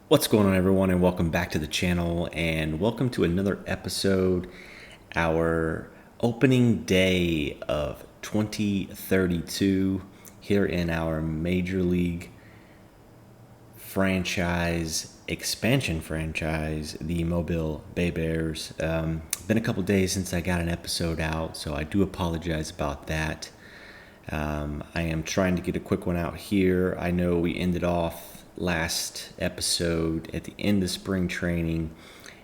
What's going on, everyone, and welcome back to the channel, and welcome to another episode, our opening day of 2032 here in our Major League franchise, expansion franchise, the Mobile Bay Bears. Been a couple days since I got an episode out, so I do apologize about that. I am trying to get a quick one out here. I know we ended off last episode at the end of spring training,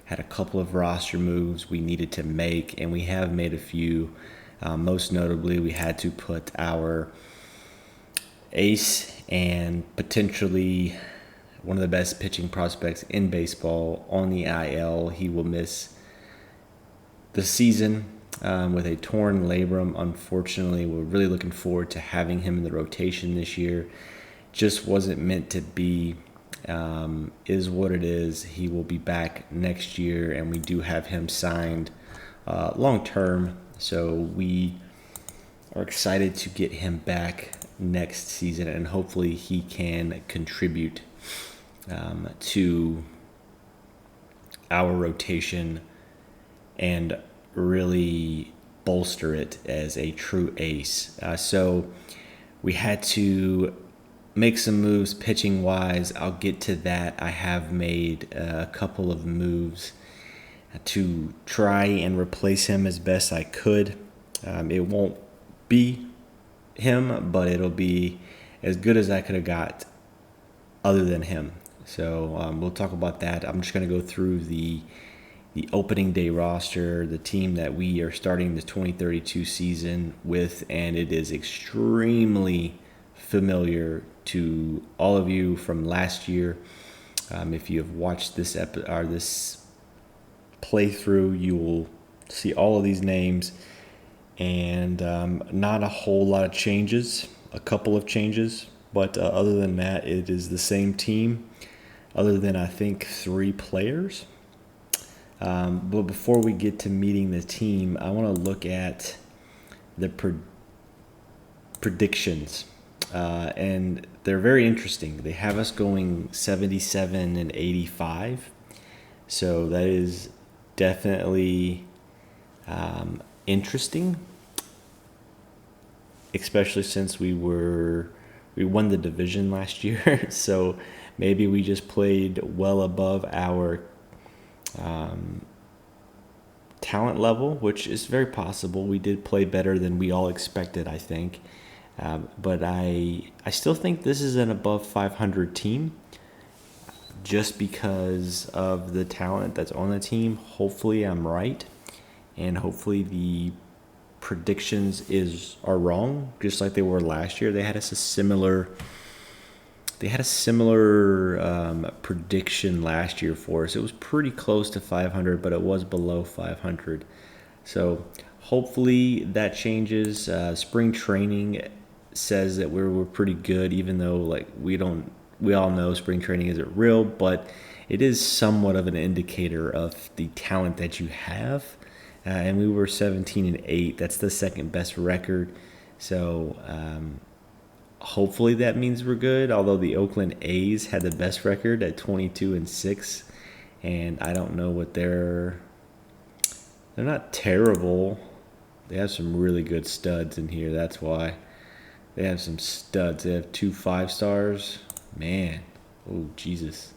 had a couple of roster moves we needed to make, and we have made a few. Most notably, we had to put our ace and potentially one of the best pitching prospects in baseball on the IL. He will miss the season with a torn labrum. Unfortunately, we're really looking forward to having him in the rotation this year. Just wasn't meant to be, is what it is. He will be back next year, and we do have him signed long term. So we are excited to get him back next season, and hopefully he can contribute to our rotation and really bolster it as a true ace. So we had to make some moves pitching wise. I'll get to that. I have made a couple of moves to try and replace him as best I could. It won't be him, but it'll be as good as I could have got other than him. So we'll talk about that. I'm just going to go through the opening day roster, the team that we are starting the 2032 season with, and it is extremely familiar to all of you from last year. If you have watched this this playthrough, you will see all of these names, and not a whole lot of changes, a couple of changes, but other than that, it is the same team, other than I think 3 players. But before we get to meeting the team, I want to look at the predictions. And they're very interesting. They have us going 77 and 85. So that is definitely interesting, especially since we won the division last year. So maybe we just played well above our talent level, which is very possible. We did play better than we all expected, I think. But I still think this is an above 500 team just because of the talent that's on the team. Hopefully I'm right, and hopefully the predictions are wrong, just like they were last year. They had a similar prediction last year for us. It was pretty close to 500, but it was below 500. So hopefully that changes. Spring training says that we're pretty good, even though we all know spring training isn't real, but it is somewhat of an indicator of the talent that you have. And we were 17 and 8. That's the second best record. So hopefully that means we're good. Although the Oakland A's had the best record at 22 and 6, and I don't know what they're not terrible. They have some really good studs in here. That's why. They have some studs. They have 2 5-stars. Man. Oh, Jesus.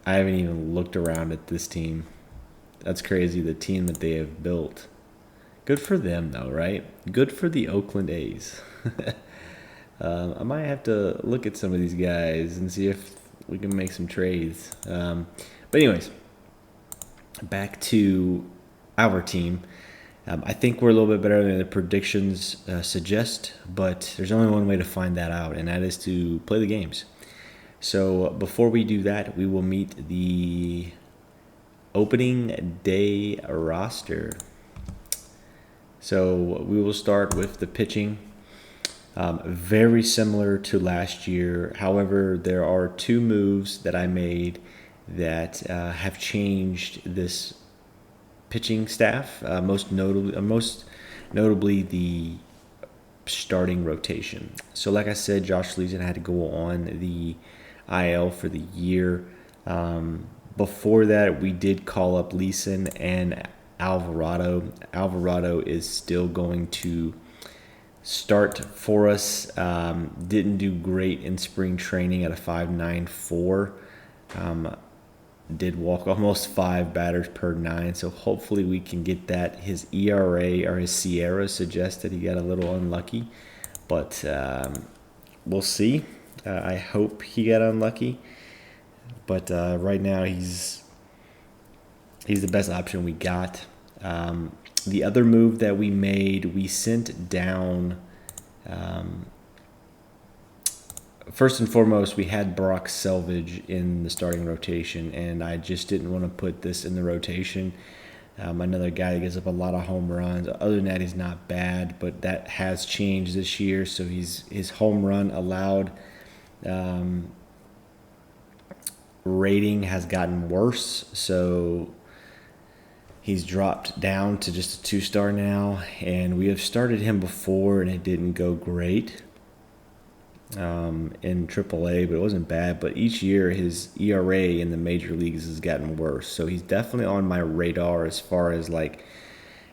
I haven't even looked around at this team. That's crazy, the team that they have built. Good for them, though, right? Good for the Oakland A's. I might have to look at some of these guys and see if we can make some trades. But anyways, back to our team. I think we're a little bit better than the predictions suggest, but there's only one way to find that out, and that is to play the games. So before we do that, we will meet the opening day roster. So we will start with the pitching. Very similar to last year. However, there are 2 moves that I made that have changed this pitching staff, most notably the starting rotation. So like I said, Josh Leeson had to go on the IL for the year. Before that, we did call up Leeson and Alvarado. Alvarado is still going to start for us. Didn't do great in spring training at a 5.94. Did walk almost 5 batters per 9, so hopefully we can get that. His ERA or his Sierra suggests that he got a little unlucky, but we'll see. I hope he got unlucky, but right now he's the best option we got. The other move that we made, we sent down. First and foremost, we had Brock Selvage in the starting rotation, and I just didn't want to put this in the rotation. Another guy that gives up a lot of home runs. Other than that, he's not bad, but that has changed this year. So his home run allowed rating has gotten worse. So he's dropped down to just a 2-star now, and we have started him before, and it didn't go great in AAA, but it wasn't bad. But each year, his ERA in the major leagues has gotten worse. So he's definitely on my radar as far as like,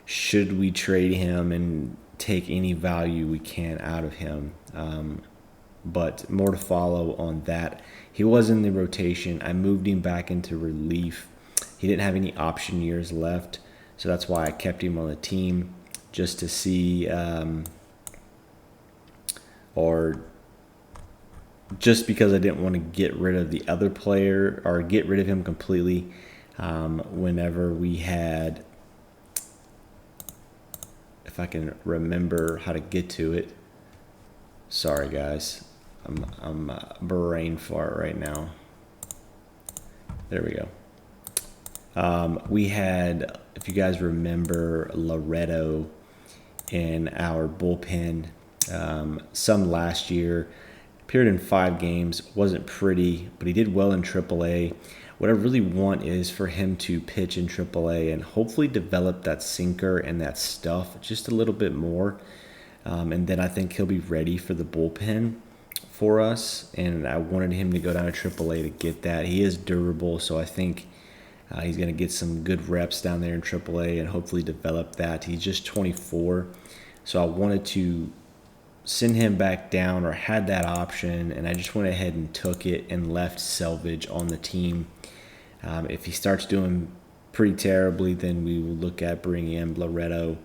should we trade him and take any value we can out of him? But more to follow on that. He was in the rotation. I moved him back into relief. He didn't have any option years left, so that's why I kept him on the team, just to see, or just because I didn't want to get rid of the other player or get rid of him completely. Whenever we had, if I can remember how to get to it. Sorry guys, I'm brain fart right now. There we go. We had, if you guys remember, Loretto in our bullpen. Some last year, appeared in 5 games, wasn't pretty, but he did well in AAA. What I really want is for him to pitch in AAA and hopefully develop that sinker and that stuff just a little bit more. And then I think he'll be ready for the bullpen for us. And I wanted him to go down to AAA to get that. He is durable, so I think he's going to get some good reps down there in AAA and hopefully develop that. He's just 24, so I wanted to send him back down, or had that option, and I just went ahead and took it and left Selvage on the team. If he starts doing pretty terribly, then we will look at bringing in Loretto.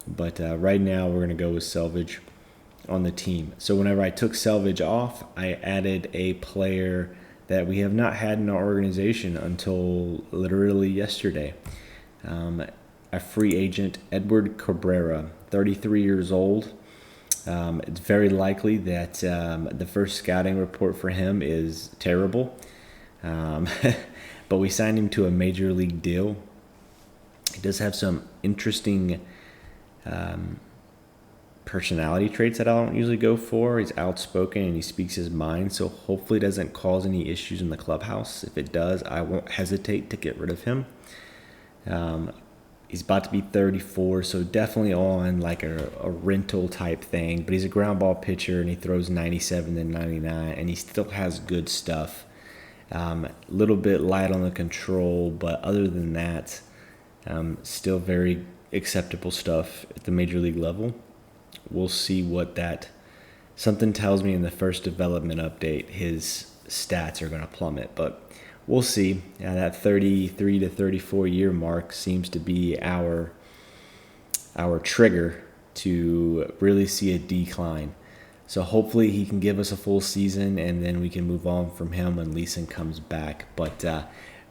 But right now we're going to go with Selvage on the team. So whenever I took Selvage off, I added a player that we have not had in our organization until literally yesterday. A free agent, Edward Cabrera, 33 years old. It's very likely that the first scouting report for him is terrible. But we signed him to a major league deal. He does have some interesting personality traits that I don't usually go for. He's outspoken and he speaks his mind, so hopefully it doesn't cause any issues in the clubhouse. If it does, I won't hesitate to get rid of him. He's about to be 34, so definitely on like a rental type thing, but he's a ground ball pitcher and he throws 97 and 99 and he still has good stuff. A little bit light on the control, but other than that, still very acceptable stuff at the major league level. We'll see what that, something tells me in the first development update his stats are going to plummet, but we'll see. That 33 to 34 year mark seems to be our trigger to really see a decline. So hopefully he can give us a full season and then we can move on from him when Leeson comes back. But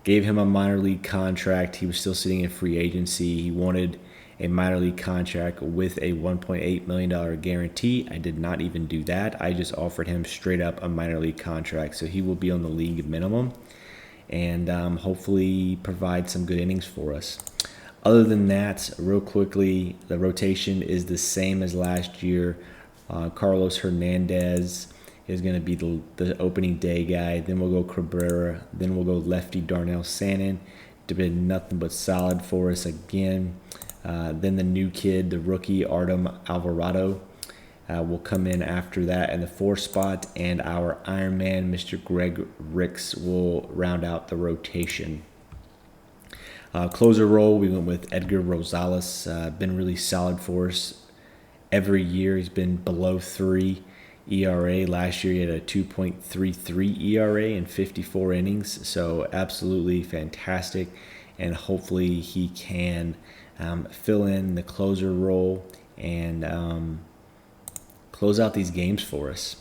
gave him a minor league contract. He was still sitting in free agency. He wanted a minor league contract with a $1.8 million guarantee. I did not even do that. I just offered him straight up a minor league contract. So he will be on the league minimum and hopefully provide some good innings for us. Other than that, real quickly, the rotation is the same as last year. Carlos Hernandez is going to be the opening day guy. Then we'll go Cabrera. Then we'll go lefty Darnell Sannon. Did nothing but solid for us again. Then the new kid, the rookie Artem Alvarado. will come in after that in the 4 spot, and our Iron Man, Mr. Greg Ricks, will round out the rotation. Closer role, we went with Edgar Rosales. Been really solid for us every year. He's been below 3 ERA. Last year he had a 2.33 ERA in 54 innings, so absolutely fantastic. And hopefully he can fill in the closer role and close out these games for us.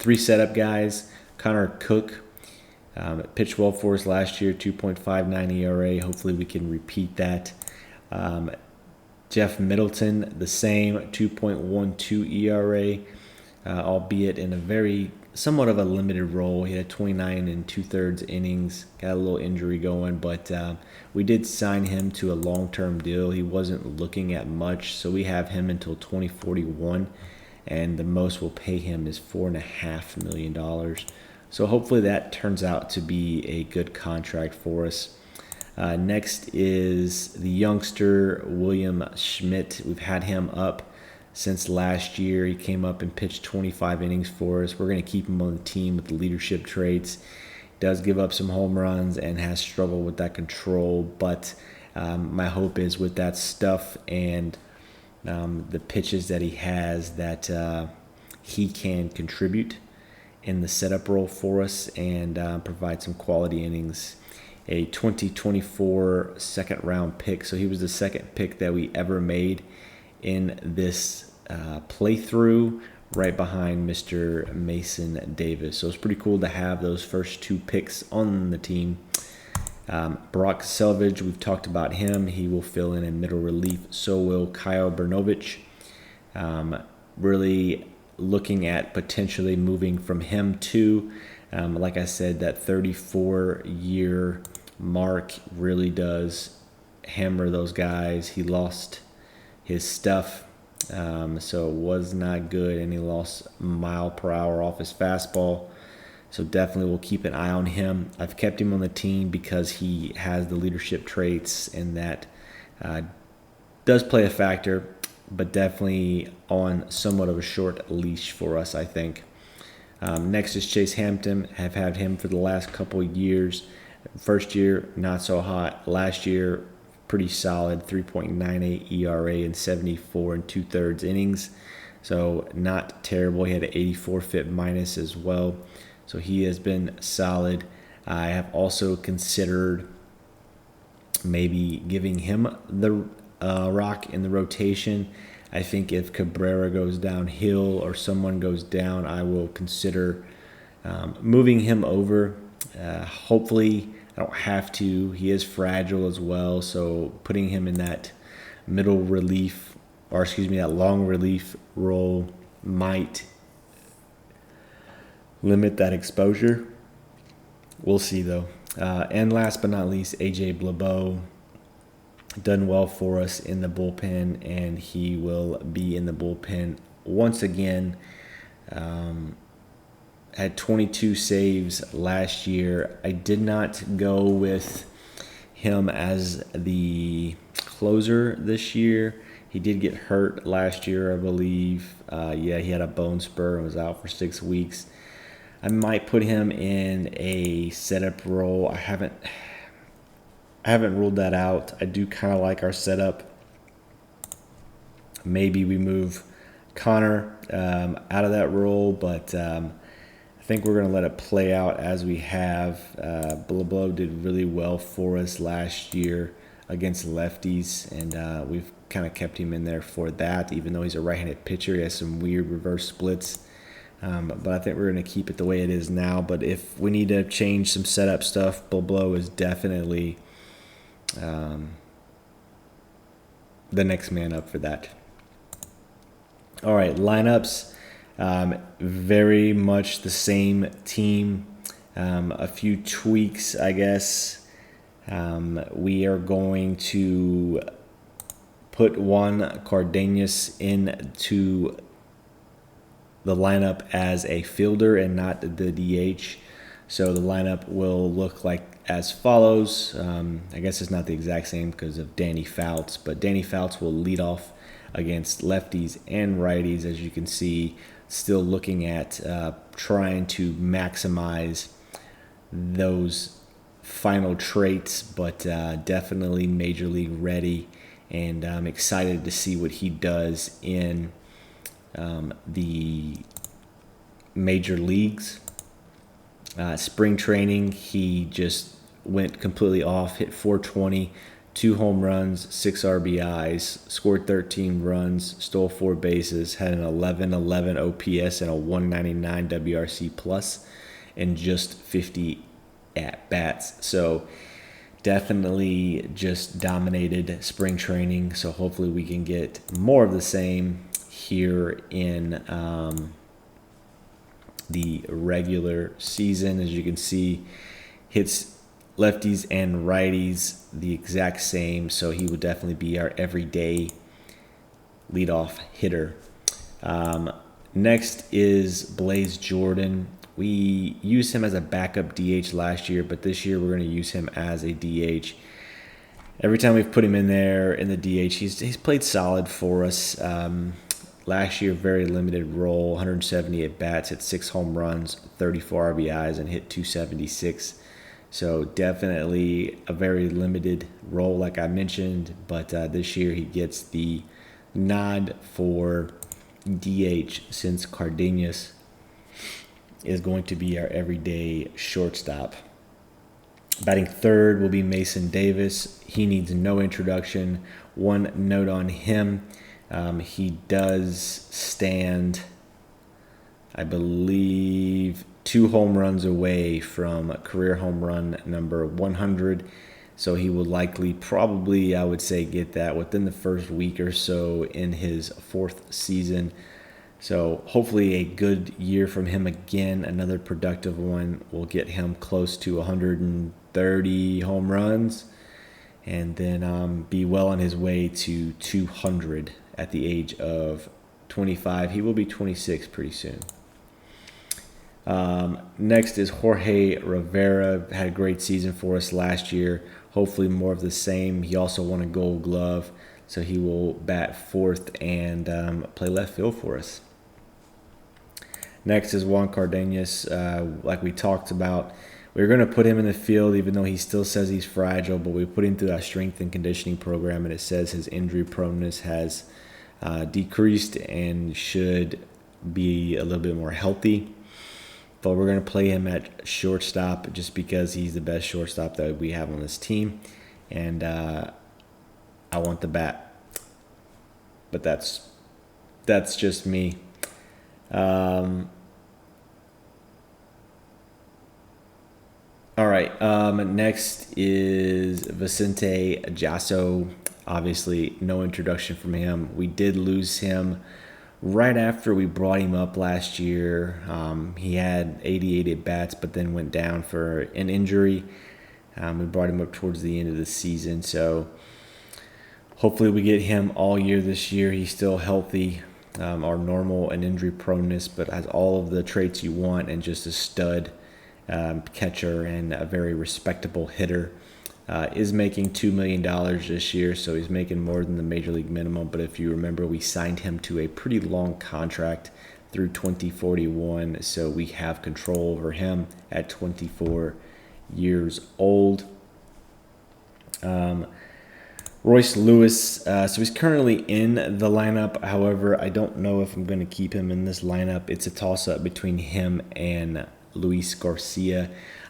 3 setup guys. Connor Cook pitched well for us last year, 2.59 ERA. Hopefully we can repeat that. Jeff Middleton, the same, 2.12 ERA, albeit in a very somewhat of a limited role. He had 29 and 2/3 innings, got a little injury going, but we did sign him to a long-term deal. He wasn't looking at much, so we have him until 2041, and the most we'll pay him is $4.5 million. So hopefully that turns out to be a good contract for us. Next is the youngster, William Schmidt. We've had him up since last year. He came up and pitched 25 innings for us. We're going to keep him on the team with the leadership traits. Does give up some home runs and has struggled with that control, but my hope is with that stuff and the pitches that he has that he can contribute in the setup role for us and provide some quality innings. A 2024 second round pick, so he was the second pick that we ever made in this playthrough, right behind Mr. Mason Davis. So it's pretty cool to have those first 2 picks on the team. Brock Selvage, we've talked about him. He will fill in middle relief. So will Kyle Bernovich. Really looking at potentially moving from him to, like I said, that 34-year mark really does hammer those guys. He lost his stuff, so it was not good, and he lost mile per hour off his fastball. So definitely we'll keep an eye on him. I've kept him on the team because he has the leadership traits, and that does play a factor, but definitely on somewhat of a short leash for us, I think. Next is Chase Hampton. Have had him for the last couple of years. First year, not so hot. Last year, pretty solid, 3.98 ERA in 74 and 2/3 innings. So not terrible. He had an 84 FIP minus as well. So he has been solid. I have also considered maybe giving him the rock in the rotation. I think if Cabrera goes downhill or someone goes down, I will consider moving him over. Hopefully, I don't have to. He is fragile as well, so putting him in that middle relief, or excuse me, that long relief role might limit that exposure. We'll see, though. And last but not least, AJ Blabeau. Done well for us in the bullpen, and he will be in the bullpen once again. Had 22 saves last year. I did not go with him as the closer this year. He did get hurt last year, I believe. He had a bone spur and was out for 6 weeks. I might put him in a setup role. I haven't ruled that out. I do kind of like our setup. Maybe we move Connor out of that role, but I think we're going to let it play out as we have. Blabeau did really well for us last year against lefties, and we've kind of kept him in there for that, even though he's a right-handed pitcher. He has some weird reverse splits. But I think we're going to keep it the way it is now. But if we need to change some setup stuff, Blabeau is definitely the next man up for that. All right, lineups. Very much the same team. A few tweaks, I guess. We are going to put Juan Cardenas into the lineup as a fielder and not the DH. So the lineup will look like as follows. I guess it's not the exact same because of Danny Fouts, but Danny Fouts will lead off against lefties and righties, as you can see. Still looking at trying to maximize those final traits, but definitely major league ready, and I'm excited to see what he does in the major leagues. Spring training, he just went completely off, hit 420, 2 home runs, 6 RBIs, scored 13 runs, stole 4 bases, had an 11-11 OPS and a 199 WRC plus, and just 50 at bats. So definitely just dominated spring training. So hopefully we can get more of the same here in the regular season. As you can see, hits lefties and righties the exact same, so he will definitely be our everyday leadoff hitter. Next is Blaze Jordan. We used him as a backup DH last year, but this year we're going to use him as a DH. Every time we've put him in there in the DH, he's played solid for us. Last year, very limited role, 170 at bats, hit 6 home runs, 34 RBIs, and hit 276. So definitely a very limited role, like I mentioned. But this year he gets the nod for DH, since Cardenas is going to be our everyday shortstop. Batting third will be Mason Davis. He needs no introduction. One note on him. He does stand, I believe, 2 home runs away from career home run number 100. So he will likely, probably, I would say, get that within the first week or so in his 4th season. So hopefully a good year from him again. Another productive one will get him close to 130 home runs, and then be well on his way to 200 at the age of 25. He will be 26 pretty soon. Next is Jorge Rivera. Had a great season for us last year. Hopefully more of the same. He also won a Gold Glove, so he will bat 4th and play left field for us. Next is Juan Cardenas. Like we talked about, we were going to put him in the field even though he still says he's fragile, but we put him through our strength and conditioning program, and it says his injury proneness has decreased and should be a little bit more healthy. But we're going to play him at shortstop just because he's the best shortstop that we have on this team, and I want the bat. But that's just me. All right. Next is Vicente Jasso. Obviously, no introduction from him. We did lose him right after we brought him up last year. He had 88 at bats, but then went down for an injury. We brought him up towards the end of the season, so hopefully we get him all year this year. He's still healthy, our normal and injury proneness, but has all of the traits you want, and just a stud catcher and a very respectable hitter. Is making $2 million this year, so he's making more than the major league minimum. But if you remember, we signed him to a pretty long contract through 2041, so we have control over him at 24 years old. Royce Lewis, so he's currently in the lineup. However, I don't know if I'm going to keep him in this lineup. It's a toss-up between him and Luis Garcia.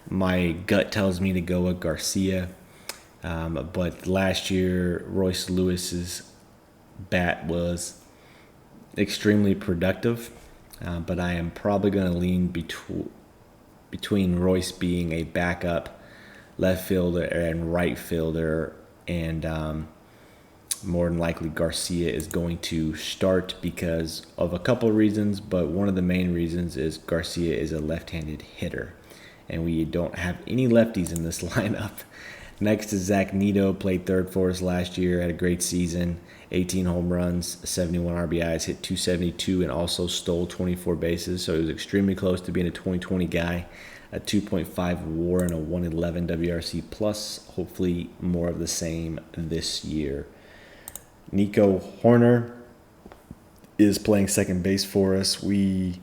My gut tells me to go with Garcia. But last year, Royce Lewis's bat was extremely productive. But I am probably going to lean between Royce being a backup left fielder and right fielder, and more than likely Garcia is going to start because of a couple of reasons. But one of the main reasons is Garcia is a left-handed hitter, and we don't have any lefties in this lineup. Next is Zach Neto, played third for us last year, had a great season, 18 home runs, 71 RBIs, hit 272, and also stole 24 bases. So he was extremely close to being a 2020 guy, a 2.5 WAR and a 111 WRC plus. Hopefully more of the same this year. Nico Horner, is playing second base for us. We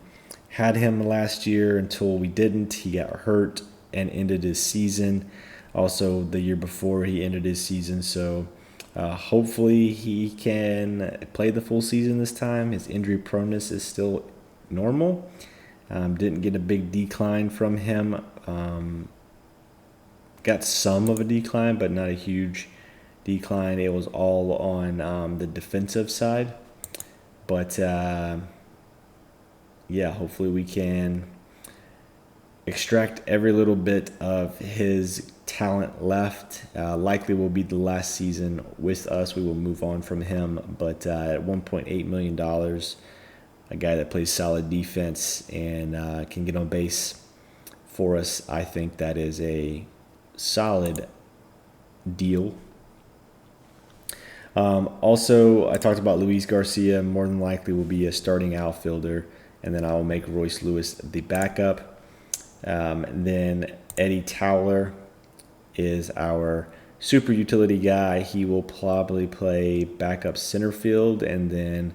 had him last year until we didn't. He got hurt and ended his season. Also, the year before he ended his season. So hopefully he can play the full season this time. His injury proneness is still normal. Didn't get a big decline from him. Got some of a decline, but not a huge decline. It was all on the defensive side. But yeah, hopefully we can extract every little bit of his talent left. Likely will be the last season with us. We will move on from him. But at $1.8 million, a guy that plays solid defense and can get on base for us, I think that is a solid deal. Also, I talked about Luis Garcia. More than likely will be a starting outfielder, and then I will make Royce Lewis the backup. And then Eddie Towler is our super utility guy. He will probably play backup center field, and then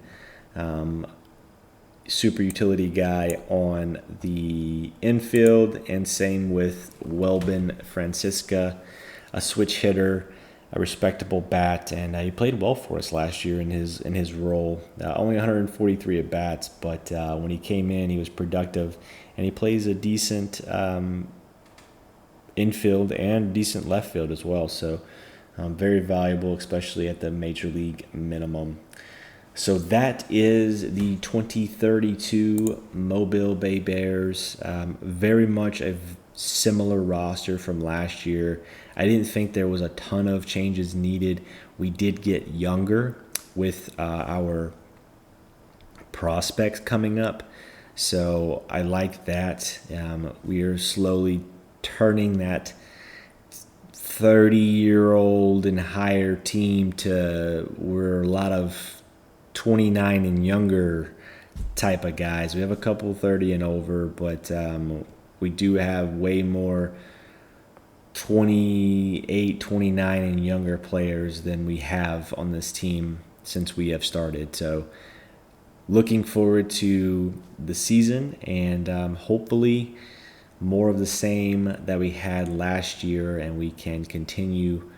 super utility guy on the infield. And same with Welbin Francisca, a switch hitter, a respectable bat, and he played well for us last year in his role. Only 143 at bats, but when he came in, he was productive, and he plays a decent infield and decent left field as well. So very valuable, especially at the major league minimum. So that is the 2032 Mobile Bay Bears. Very much a similar roster from last year. I didn't think there was a ton of changes needed. We did get younger with our prospects coming up, so I like that. We are slowly turning that 30-year-old and higher team to we're a lot of 29 and younger type of guys. We have a couple 30 and over, but we do have way more 28, 29 and younger players than we have on this team since we have started. So looking forward to the season, and hopefully more of the same that we had last year, and we can continue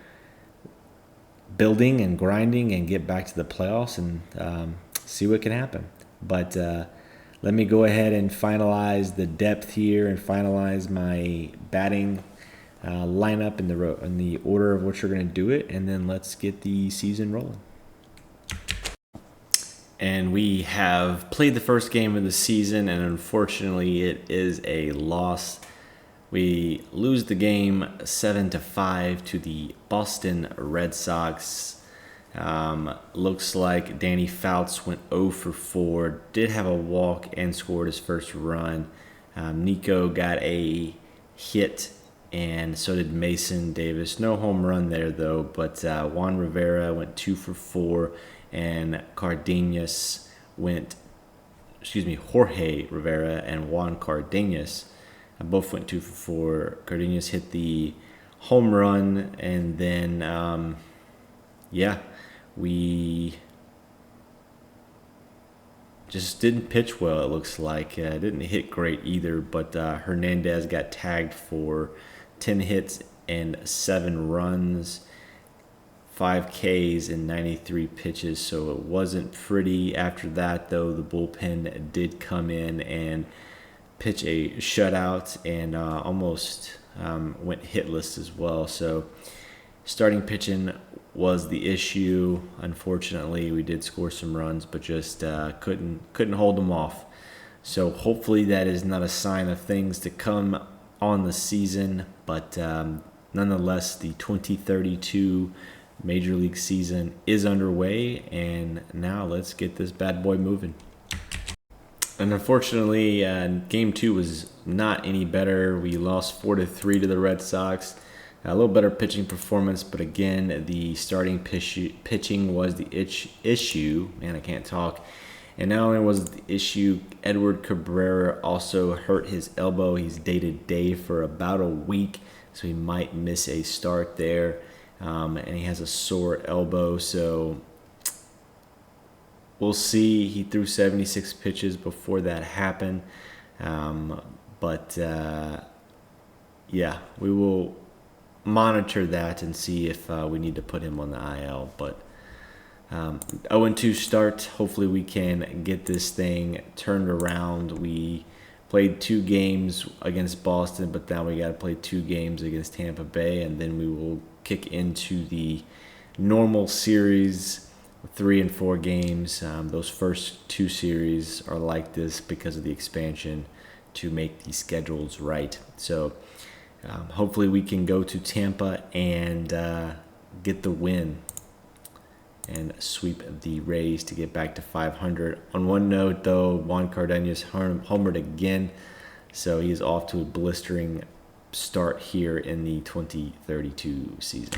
building and grinding and get back to the playoffs and see what can happen. But let me go ahead and finalize the depth here and finalize my batting lineup in the order of which we're going to do it, and then let's get the season rolling. And we have played the first game of the season, and unfortunately it is a loss. We lose the game 7-5 to the Boston Red Sox. Looks like Danny Fouts went 0 for 4, did have a walk and scored his first run. Nico got a hit, and so did Mason Davis. No home run there though, but Juan Rivera went 2 for 4, and Jorge Rivera and Juan Cardenas both went 2 for 4. Cardenas hit the home run, and then we just didn't pitch well, it looks like. Didn't hit great either, but Hernandez got tagged for 10 hits and 7 runs, 5 Ks and 93 pitches, so it wasn't pretty. After that, though, the bullpen did come in and pitch a shutout and almost went hitless as well. So starting pitching was the issue. Unfortunately, we did score some runs, but just couldn't hold them off. So hopefully that is not a sign of things to come on the season, but nonetheless, the 2032 Major League season is underway, and now let's get this bad boy moving. And unfortunately, Game 2 was not any better. We lost 4-3 to the Red Sox. A little better pitching performance, but again, the starting pitching was the issue. Man, I can't talk. And not only was the issue, Edward Cabrera also hurt his elbow. He's day-to-day for about a week, so he might miss a start there. And he has a sore elbow, so we'll see. He threw 76 pitches before that happened. But yeah, we will monitor that and see if we need to put him on the IL. But 0-2 start. Hopefully we can get this thing turned around. We played 2 games against Boston, but now we got to play 2 games against Tampa Bay, and then we will kick into the normal series, 3 and 4 games. Those first 2 series are like this because of the expansion to make the schedules right. So hopefully we can go to Tampa and get the win and sweep the Rays to get back to 500. On one note, though, Juan Cardenas homered again, so he is off to a blistering start here in the 2032 season.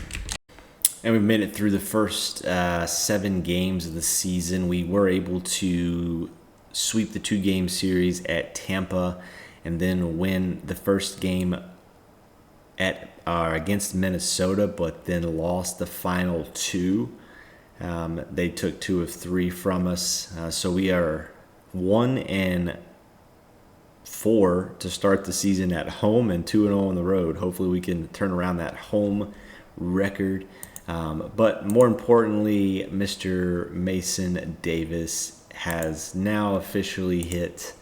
And we've made it through the first 7 games of the season. We were able to sweep the 2-game series at Tampa and then win the first game against Minnesota, but then lost the final 2. They took 2 of 3 from us. So we are 1-4 to start the season at home and 2-0 on the road. Hopefully we can turn around that home record. But more importantly, Mr. Mason Davis has now officially hit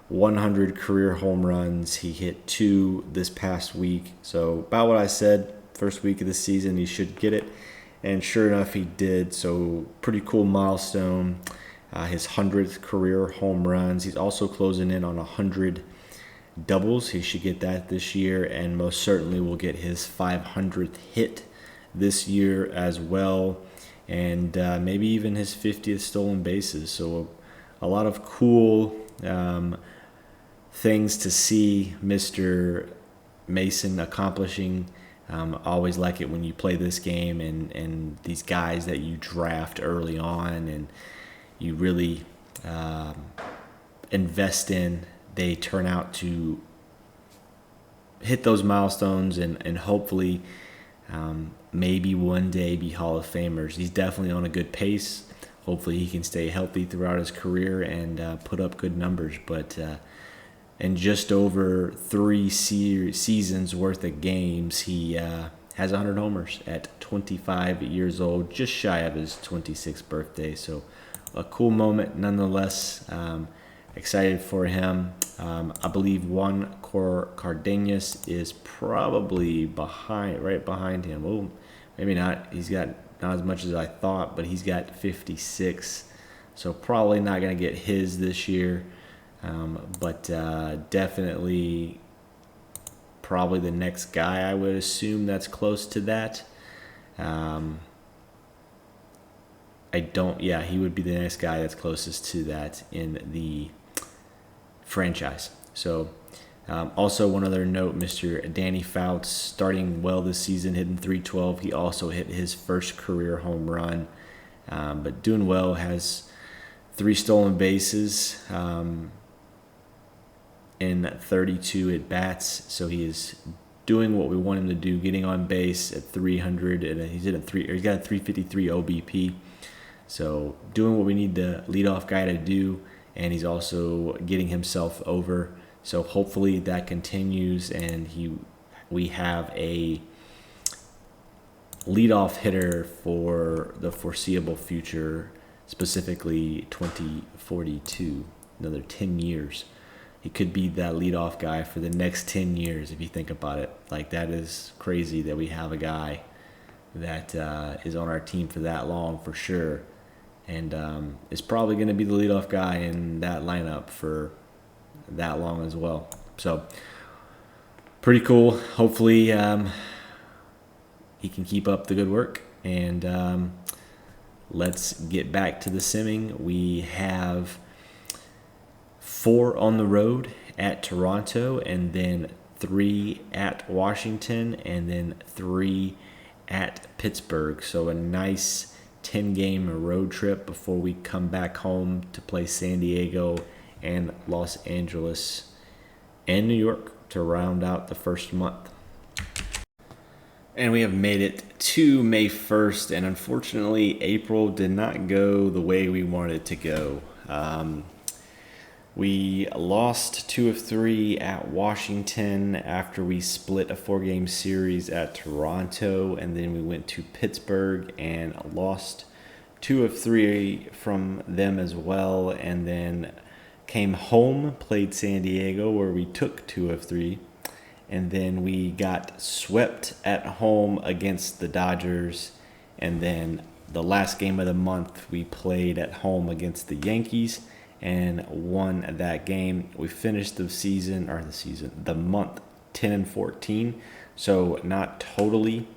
100 career home runs. He hit 2 this past week. So about what I said, first week of the season, he should get it. And sure enough, he did. So pretty cool milestone. His 100th career home runs. He's also closing in on 100 doubles. He should get that this year, and most certainly will get his 500th hit this year as well, and maybe even his 50th stolen bases. So a lot of cool things to see Mr. Mason accomplishing. Always like it when you play this game and these guys that you draft early on and you really invest in, they turn out to hit those milestones and hopefully maybe one day be Hall of Famers. He's definitely on a good pace. Hopefully he can stay healthy throughout his career and put up good numbers. But in just over 3 seasons worth of games, he has 100 homers at 25 years old, just shy of his 26th birthday. So a cool moment nonetheless. Excited for him. I believe Juan Cardenas is probably right behind him. Well, maybe not. He's got not as much as I thought, but he's got 56. So probably not going to get his this year. But definitely probably the next guy, I would assume, that's close to that. He would be the next guy that's closest to that in the franchise. So also one other note, Mr. Danny Fouts starting well this season, hitting .312. He also hit his first career home run, but doing well, has 3 stolen bases in 32 at bats. So he is doing what we want him to do, getting on base at 300, and he's got a 353 OBP. So doing what we need the leadoff guy to do, and he's also getting himself over. So hopefully that continues, and we have a leadoff hitter for the foreseeable future, specifically 2042, another 10 years. He could be that leadoff guy for the next 10 years if you think about it. Like, that is crazy that we have a guy that is on our team for that long, for sure. And is probably going to be the leadoff guy in that lineup for that long as well. So pretty cool. Hopefully he can keep up the good work. And let's get back to the simming. We have 4 on the road at Toronto, and then 3 at Washington, and then 3 at Pittsburgh. So a nice 10-game road trip before we come back home to play San Diego and Los Angeles and New York to round out the first month. And we have made it to May 1st, and unfortunately, April did not go the way we wanted it to go. We lost 2 of 3 at Washington after we split a 4-game series at Toronto, and then we went to Pittsburgh and lost 2 of 3 from them as well, and then came home, played San Diego, where we took 2 of 3. And then we got swept at home against the Dodgers. And then the last game of the month, we played at home against the Yankees and won that game. We finished the month 10-14. So not totally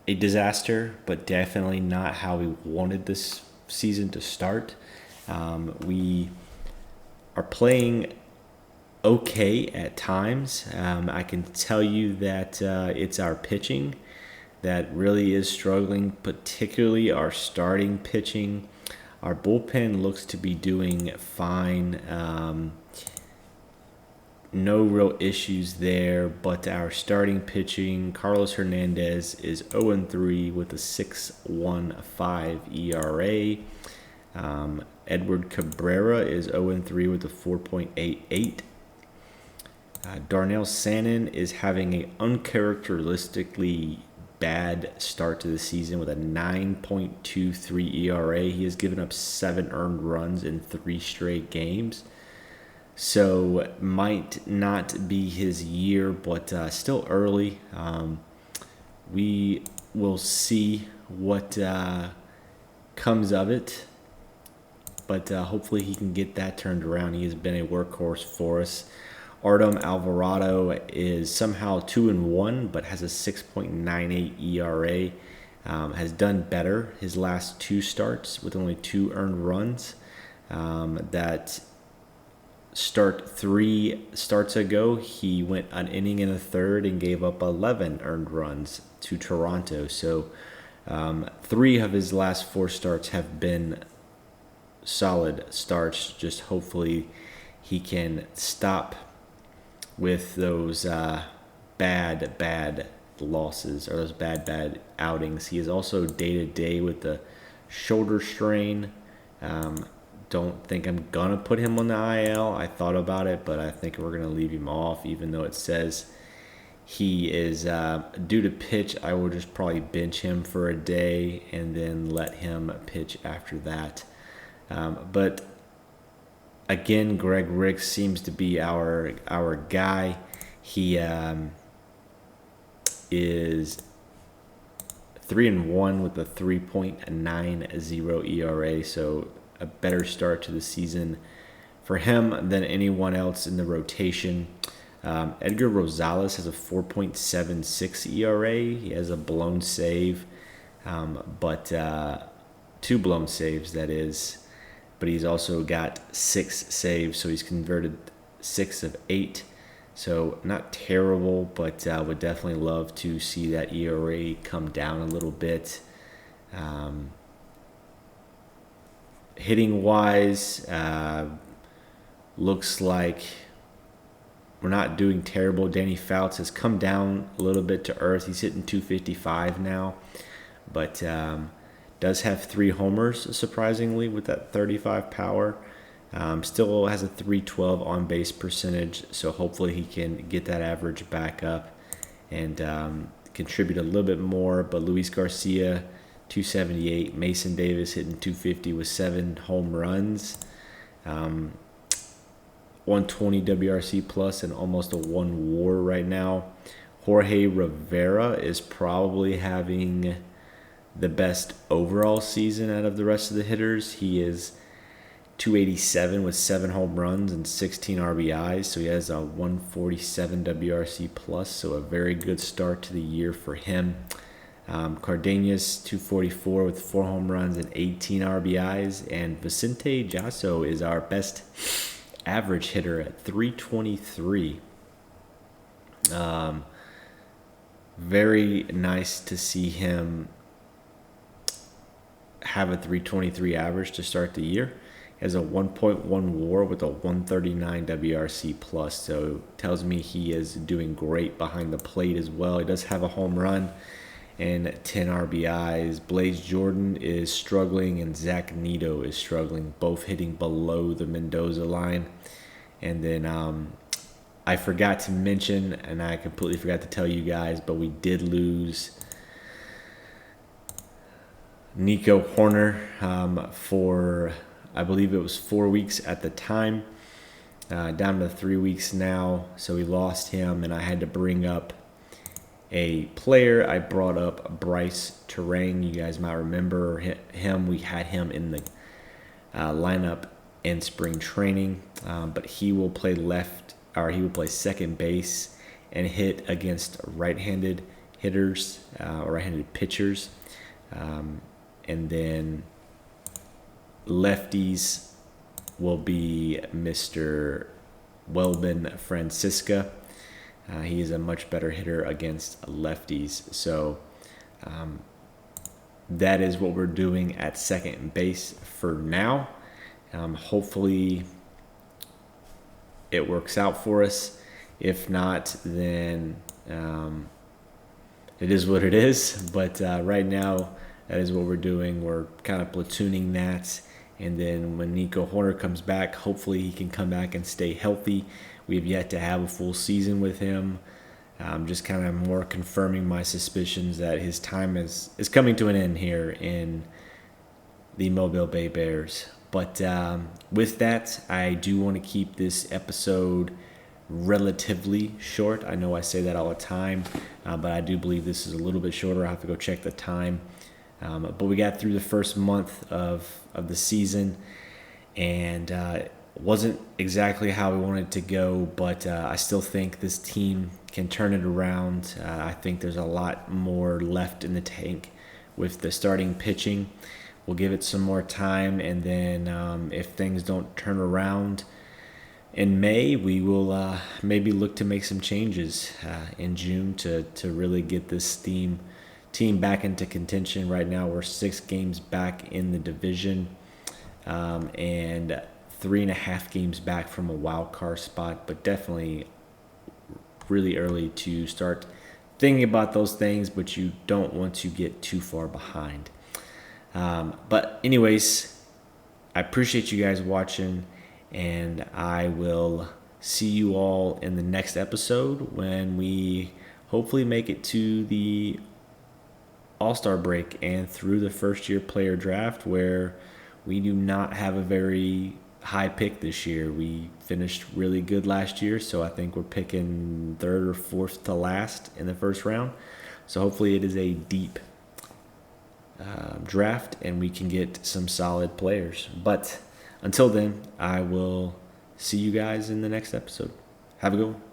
a disaster, but definitely not how we wanted this season to start. We are playing okay at times. I can tell you that it's our pitching that really is struggling, particularly our starting pitching. Our bullpen looks to be doing fine. No real issues there, but our starting pitching, Carlos Hernandez is 0-3 with a 6.15 ERA. Edward Cabrera is 0-3 with a 4.88. Darnell Sannon is having an uncharacteristically bad start to the season with a 9.23 ERA. He has given up 7 earned runs in 3 straight games. So might not be his year, but still early. We will see what comes of it. But hopefully he can get that turned around. He has been a workhorse for us. Artem Alvarado is somehow 2-1, but has a 6.98 ERA. Has done better his last 2 starts with only 2 earned runs. That start 3 starts ago, he went an inning and a third and gave up 11 earned runs to Toronto. So 3 of his last 4 starts have been solid starts. Just hopefully he can stop with those bad losses or those bad outings. He is also day-to-day with the shoulder strain. Don't think I'm going to put him on the IL. I thought about it, but I think we're going to leave him off, even though it says he is due to pitch. I will just probably bench him for a day and then let him pitch after that. But again, Greg Ricks seems to be our guy. He is 3-1 with a 3.90 ERA, so a better start to the season for him than anyone else in the rotation. Edgar Rosales has a 4.76 ERA. He has a blown save, but 2 blown saves, that is. But he's also got 6 saves, so he's converted 6 of 8. So not terrible, but would definitely love to see that ERA come down a little bit. Hitting wise, looks like we're not doing terrible. Danny Fouts has come down a little bit to earth. He's hitting 255 now, but does have 3 homers, surprisingly, with that 35 power. Still has a 312 on-base percentage, so hopefully he can get that average back up and contribute a little bit more. But Luis Garcia, 278. Mason Davis hitting 250 with 7 home runs. 120 WRC plus and almost a 1 WAR right now. Jorge Rivera is probably having the best overall season out of the rest of the hitters. He is 287 with 7 home runs and 16 RBIs, so he has a 147 WRC plus, so a very good start to the year for him. Cardenas, 244 with 4 home runs and 18 RBIs, and Vicente Jasso is our best average hitter at 323. Very nice to see him have a 323 average to start the year. has a 1.1 WAR with a 139 WRC plus. So tells me he is doing great behind the plate as well. He does have a home run and 10 RBIs. Blaze Jordan is struggling and Zach Neto is struggling, both hitting below the Mendoza line. And then I forgot to mention, and I completely forgot to tell you guys, but we did lose Nico Horner for, I believe it was 4 weeks at the time, down to 3 weeks now. So we lost him, and I had to bring up a player. I brought up Bryce Terang. You guys might remember him. We had him in the lineup in spring training, but he will play he will play second base and hit against right-handed hitters or right-handed pitchers. And then lefties will be Mr. Welbin Francisca. He is a much better hitter against lefties. So that is what we're doing at second base for now. Hopefully it works out for us. If not, then it is what it is. But right now, that is what we're doing. We're kind of platooning that. And then when Nico Horner comes back, hopefully he can come back and stay healthy. We have yet to have a full season with him. Just kind of more confirming my suspicions that his time is coming to an end here in the Mobile Bay Bears. But with that, I do want to keep this episode relatively short. I know I say that all the time, but I do believe this is a little bit shorter. I have to go check the time. But we got through the first month of the season, and it wasn't exactly how we wanted it to go, but I still think this team can turn it around. I think there's a lot more left in the tank with the starting pitching. We'll give it some more time, and then if things don't turn around in May, we will maybe look to make some changes in June to really get this team back into contention. Right now we're 6 games back in the division and 3.5 games back from a wild card spot, but definitely really early to start thinking about those things, but you don't want to get too far behind. But anyways, I appreciate you guys watching, and I will see you all in the next episode when we hopefully make it to the All-Star break and through the first-year player draft, where we do not have a very high pick this year. We finished really good last year, so I think we're picking 3rd or 4th to last in the first round. So hopefully it is a deep draft and we can get some solid players. But until then, I will see you guys in the next episode. Have a good one.